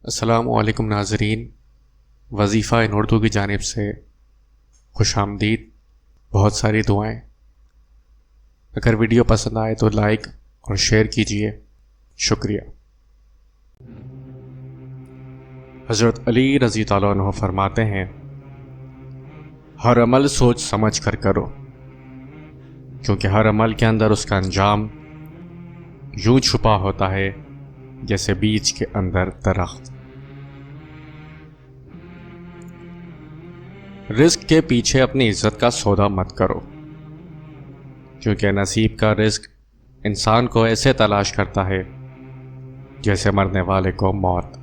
السلام علیکم ناظرین، وظیفہ ان اردو کی جانب سے خوش آمدید، بہت ساری دعائیں۔ اگر ویڈیو پسند آئے تو لائک اور شیئر کیجیے، شکریہ۔ حضرت علی رضی اللہ عنہ فرماتے ہیں، ہر عمل سوچ سمجھ کر کرو، کیونکہ ہر عمل کے اندر اس کا انجام یوں چھپا ہوتا ہے جیسے بیج کے اندر درخت۔ رزق کے پیچھے اپنی عزت کا سودا مت کرو، کیونکہ نصیب کا رزق انسان کو ایسے تلاش کرتا ہے جیسے مرنے والے کو موت۔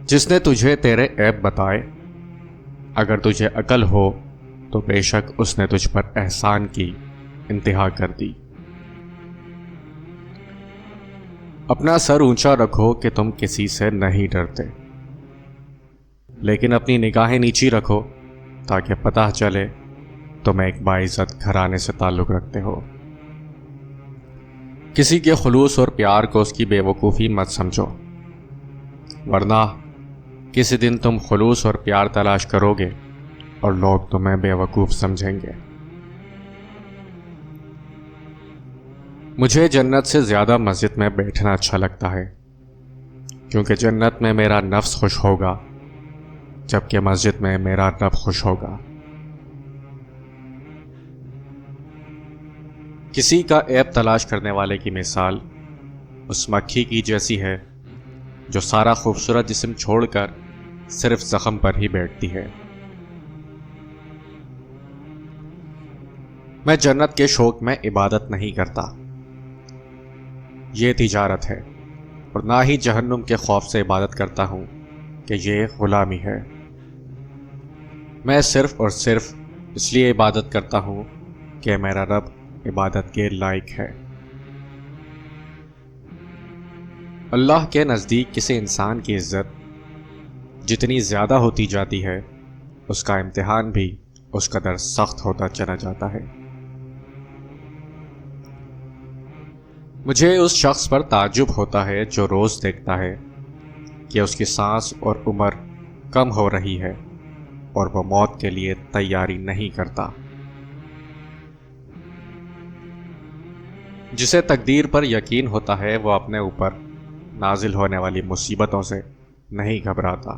جس نے تجھے تیرے عیب بتائے، اگر تجھے عقل ہو تو بے شک اس نے تجھ پر احسان کی انتہا کر دی۔ اپنا سر اونچا رکھو کہ تم کسی سے نہیں ڈرتے، لیکن اپنی نگاہیں نیچی رکھو تاکہ پتہ چلے تم ایک باعزت گھرانے سے تعلق رکھتے ہو۔ کسی کے خلوص اور پیار کو اس کی بے وقوفی مت سمجھو، ورنہ کسی دن تم خلوص اور پیار تلاش کرو گے اور لوگ تمہیں بے وقوف سمجھیں گے۔ مجھے جنت سے زیادہ مسجد میں بیٹھنا اچھا لگتا ہے، کیونکہ جنت میں میرا نفس خوش ہوگا جبکہ مسجد میں میرا رب خوش ہوگا۔ کسی کا عیب تلاش کرنے والے کی مثال اس مکھی کی جیسی ہے جو سارا خوبصورت جسم چھوڑ کر صرف زخم پر ہی بیٹھتی ہے۔ میں جنت کے شوق میں عبادت نہیں کرتا، یہ تجارت ہے، اور نہ ہی جہنم کے خوف سے عبادت کرتا ہوں کہ یہ غلامی ہے۔ میں صرف اور صرف اس لیے عبادت کرتا ہوں کہ میرا رب عبادت کے لائق ہے۔ اللہ کے نزدیک کسی انسان کی عزت جتنی زیادہ ہوتی جاتی ہے، اس کا امتحان بھی اس قدر سخت ہوتا چلا جاتا ہے۔ مجھے اس شخص پر تعجب ہوتا ہے جو روز دیکھتا ہے کہ اس کی سانس اور عمر کم ہو رہی ہے اور وہ موت کے لیے تیاری نہیں کرتا۔ جسے تقدیر پر یقین ہوتا ہے وہ اپنے اوپر نازل ہونے والی مصیبتوں سے نہیں گھبراتا۔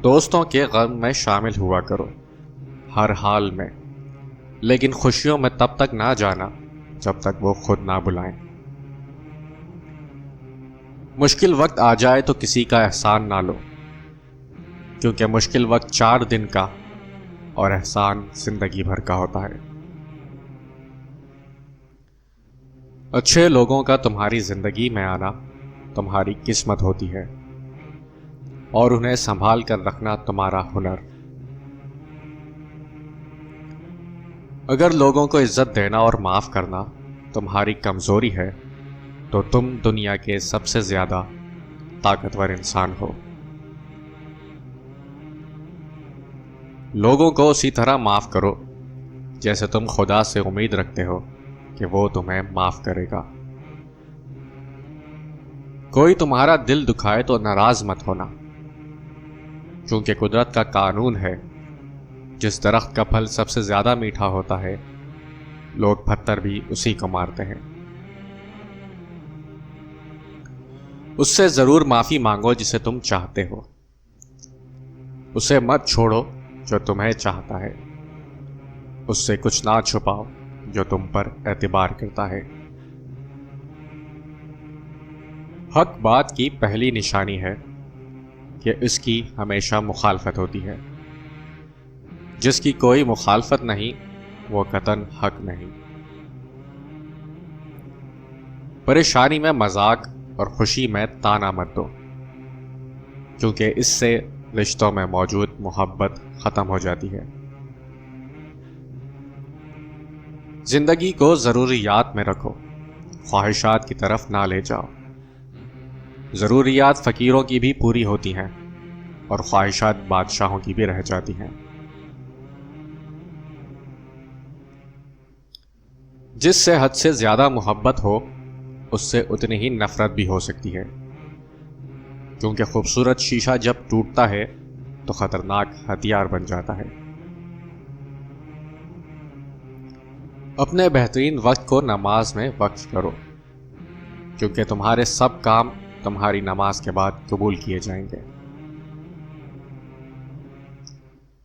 دوستوں کے غم میں شامل ہوا کرو ہر حال میں، لیکن خوشیوں میں تب تک نہ جانا جب تک وہ خود نہ بلائیں۔ مشکل وقت آ جائے تو کسی کا احسان نہ لو، کیونکہ مشکل وقت 4 دن کا اور احسان زندگی بھر کا ہوتا ہے۔ اچھے لوگوں کا تمہاری زندگی میں آنا تمہاری قسمت ہوتی ہے، اور انہیں سنبھال کر رکھنا تمہارا ہنر۔ اگر لوگوں کو عزت دینا اور معاف کرنا تمہاری کمزوری ہے تو تم دنیا کے سب سے زیادہ طاقتور انسان ہو۔ لوگوں کو اسی طرح معاف کرو جیسے تم خدا سے امید رکھتے ہو کہ وہ تمہیں معاف کرے گا۔ کوئی تمہارا دل دکھائے تو ناراض مت ہونا، کیونکہ قدرت کا قانون ہے، جس درخت کا پھل سب سے زیادہ میٹھا ہوتا ہے لوگ پتھر بھی اسی کو مارتے ہیں۔ اس سے ضرور معافی مانگو جسے تم چاہتے ہو، اسے مت چھوڑو جو تمہیں چاہتا ہے، اس سے کچھ نہ چھپاؤ جو تم پر اعتبار کرتا ہے۔ حق بات کی پہلی نشانی ہے کہ اس کی ہمیشہ مخالفت ہوتی ہے، جس کی کوئی مخالفت نہیں وہ قطعاً حق نہیں۔ پریشانی میں مذاق اور خوشی میں طعنہ مت دو، کیونکہ اس سے رشتوں میں موجود محبت ختم ہو جاتی ہے۔ زندگی کو ضروریات میں رکھو، خواہشات کی طرف نہ لے جاؤ۔ ضروریات فقیروں کی بھی پوری ہوتی ہیں اور خواہشات بادشاہوں کی بھی رہ جاتی ہیں۔ جس سے حد سے زیادہ محبت ہو اس سے اتنی ہی نفرت بھی ہو سکتی ہے، کیونکہ خوبصورت شیشہ جب ٹوٹتا ہے تو خطرناک ہتھیار بن جاتا ہے۔ اپنے بہترین وقت کو نماز میں وقف کرو، کیونکہ تمہارے سب کام تمہاری نماز کے بعد قبول کیے جائیں گے۔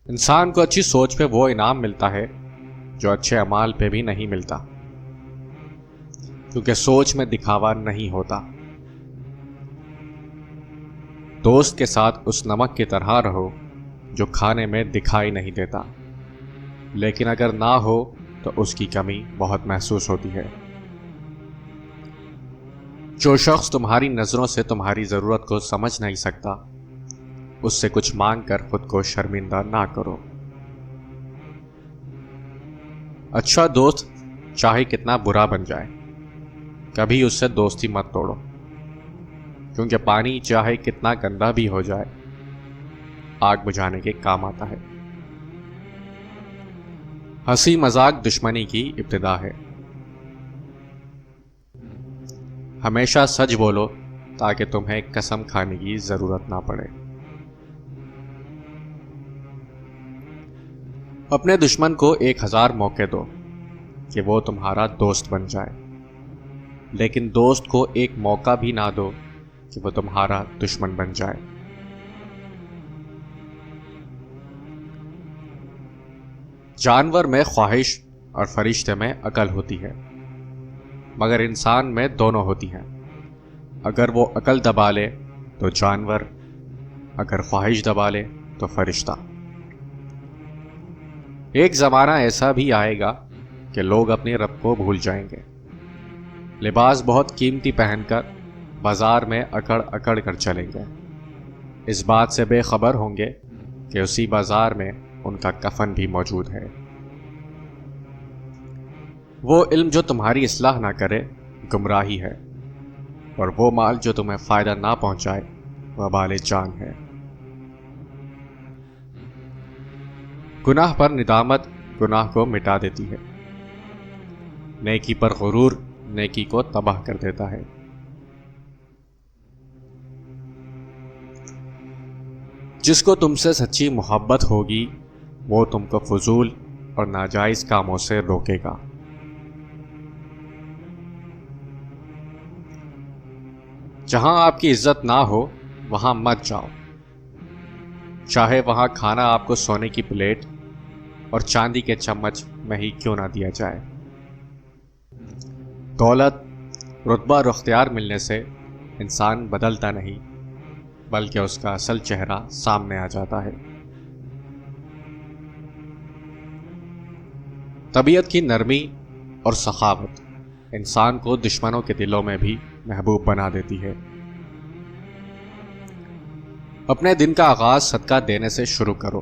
انسان کو اچھی سوچ پہ وہ انعام ملتا ہے جو اچھے اعمال پہ بھی نہیں ملتا، کیونکہ سوچ میں دکھاوا نہیں ہوتا۔ دوست کے ساتھ اس نمک کی طرح رہو جو کھانے میں دکھائی نہیں دیتا، لیکن اگر نہ ہو تو اس کی کمی بہت محسوس ہوتی ہے۔ جو شخص تمہاری نظروں سے تمہاری ضرورت کو سمجھ نہیں سکتا، اس سے کچھ مانگ کر خود کو شرمندہ نہ کرو۔ اچھا دوست چاہے کتنا برا بن جائے، کبھی اس سے دوستی مت توڑو، کیونکہ پانی چاہے کتنا گندا بھی ہو جائے آگ بجھانے کے کام آتا ہے۔ ہنسی مذاق دشمنی کی ابتدا ہے۔ ہمیشہ سچ بولو تاکہ تمہیں قسم کھانے کی ضرورت نہ پڑے۔ اپنے دشمن کو 1000 موقع دو کہ وہ تمہارا دوست بن جائے، لیکن دوست کو ایک موقع بھی نہ دو کہ وہ تمہارا دشمن بن جائے۔ جانور میں خواہش اور فرشتے میں عقل ہوتی ہے، مگر انسان میں دونوں ہوتی ہیں۔ اگر وہ عقل دبا لے تو جانور، اگر خواہش دبا لے تو فرشتہ۔ ایک زمانہ ایسا بھی آئے گا کہ لوگ اپنے رب کو بھول جائیں گے، لباس بہت قیمتی پہن کر بازار میں اکڑ اکڑ کر چلیں گے، اس بات سے بے خبر ہوں گے کہ اسی بازار میں ان کا کفن بھی موجود ہے۔ وہ علم جو تمہاری اصلاح نہ کرے گمراہی ہے، اور وہ مال جو تمہیں فائدہ نہ پہنچائے وبال جان ہے۔ گناہ پر ندامت گناہ کو مٹا دیتی ہے، نیکی پر غرور نیکی کو تباہ کر دیتا ہے۔ جس کو تم سے سچی محبت ہوگی وہ تم کو فضول اور ناجائز کاموں سے روکے گا۔ جہاں آپ کی عزت نہ ہو وہاں مت جاؤ، چاہے وہاں کھانا آپ کو سونے کی پلیٹ اور چاندی کے چمچ میں ہی کیوں نہ دیا جائے۔ دولت، رتبہ اور اختیار ملنے سے انسان بدلتا نہیں، بلکہ اس کا اصل چہرہ سامنے آ جاتا ہے۔ طبیعت کی نرمی اور سخاوت انسان کو دشمنوں کے دلوں میں بھی محبوب بنا دیتی ہے۔ اپنے دن کا آغاز صدقہ دینے سے شروع کرو،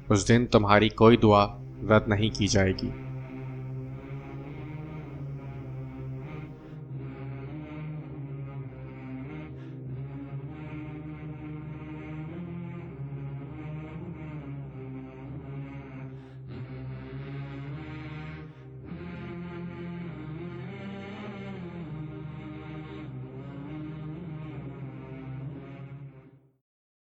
اس دن تمہاری کوئی دعا رد نہیں کی جائے گی۔